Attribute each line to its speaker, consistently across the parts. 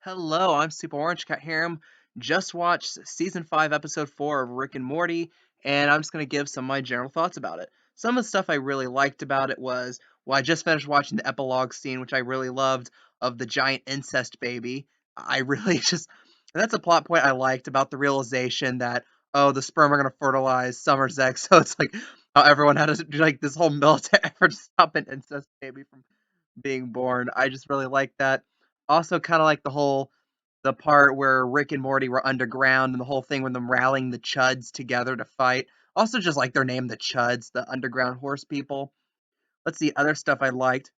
Speaker 1: Hello, I'm Super Orange Cat here. Just watched season 5, episode 4 of Rick and Morty, and I'm just gonna give some of my general thoughts about it. Some of the stuff I really liked about it was, well, I just finished watching the epilogue scene, which I really loved, of the giant incest baby. I really just, that's a plot point I liked about the realization that, oh, the sperm are gonna fertilize Summer's egg, so it's like how everyone had to do like this whole military effort to stop an incest baby from being born. I just really like that. Also, kind of like the part where Rick and Morty were underground and the whole thing with them rallying the Chuds together to fight. Also, just like their name, the Chuds, the underground horse people. Let's see, other stuff I liked.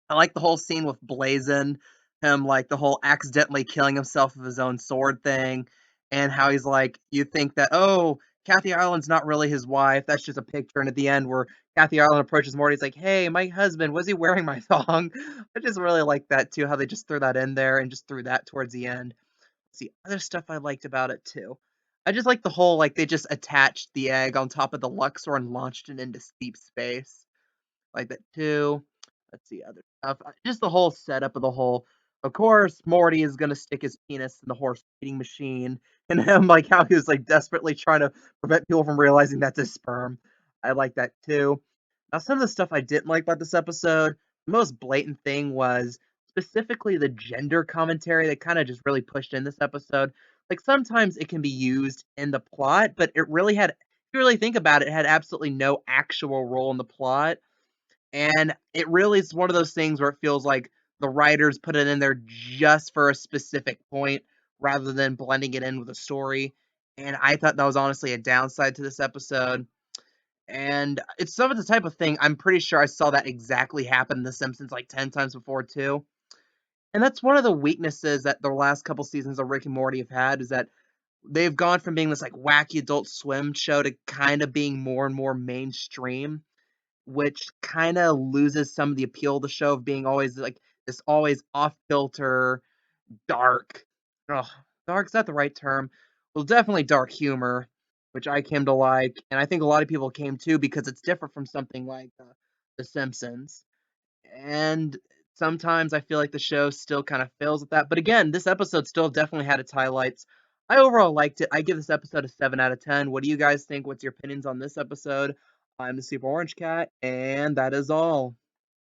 Speaker 1: I like the whole scene with Blazin, him like the whole accidentally killing himself with his own sword thing, and how he's like, you think that, oh, Kathy Ireland's not really his wife, that's just a picture, and at the end where Kathy Ireland approaches Morty, he's like, hey, my husband, was he wearing my thong? I just really like that too, how they just threw that in there and just threw that towards the end. Let's see, other stuff I liked about it too. I just like the whole, like, they just attached the egg on top of the Luxor and launched it into deep space like that too. Let's see other stuff. Just the whole setup of the whole. Of course, Morty is gonna stick his penis in the horse feeding machine, and him like how he was like desperately trying to prevent people from realizing that's his sperm. I like that too. Now, some of the stuff I didn't like about this episode, the most blatant thing was specifically the gender commentary that kind of just really pushed in this episode. Like sometimes it can be used in the plot, but it really had, if you really think about it, it had absolutely no actual role in the plot and it really is one of those things where it feels like the writers put it in there just for a specific point rather than blending it in with a story. And I thought that was honestly a downside to this episode. And it's some of the type of thing I'm pretty sure I saw that exactly happen in The Simpsons like 10 times before too. And that's one of the weaknesses that the last couple seasons of Rick and Morty have had is that they've gone from being this like wacky adult swim show to kind of being more and more mainstream which kind of loses some of the appeal of the show of being always like this always off kilter, dark. Ugh, dark's not the right term. Well, definitely dark humor, which I came to like, and I think a lot of people came to because it's different from something like The Simpsons. And sometimes I feel like the show still kind of fails at that. But again, this episode still definitely had its highlights. I overall liked it. I give this episode a 7 out of 10. What do you guys think? What's your opinions on this episode? I'm the Super Orange Cat, and that is all.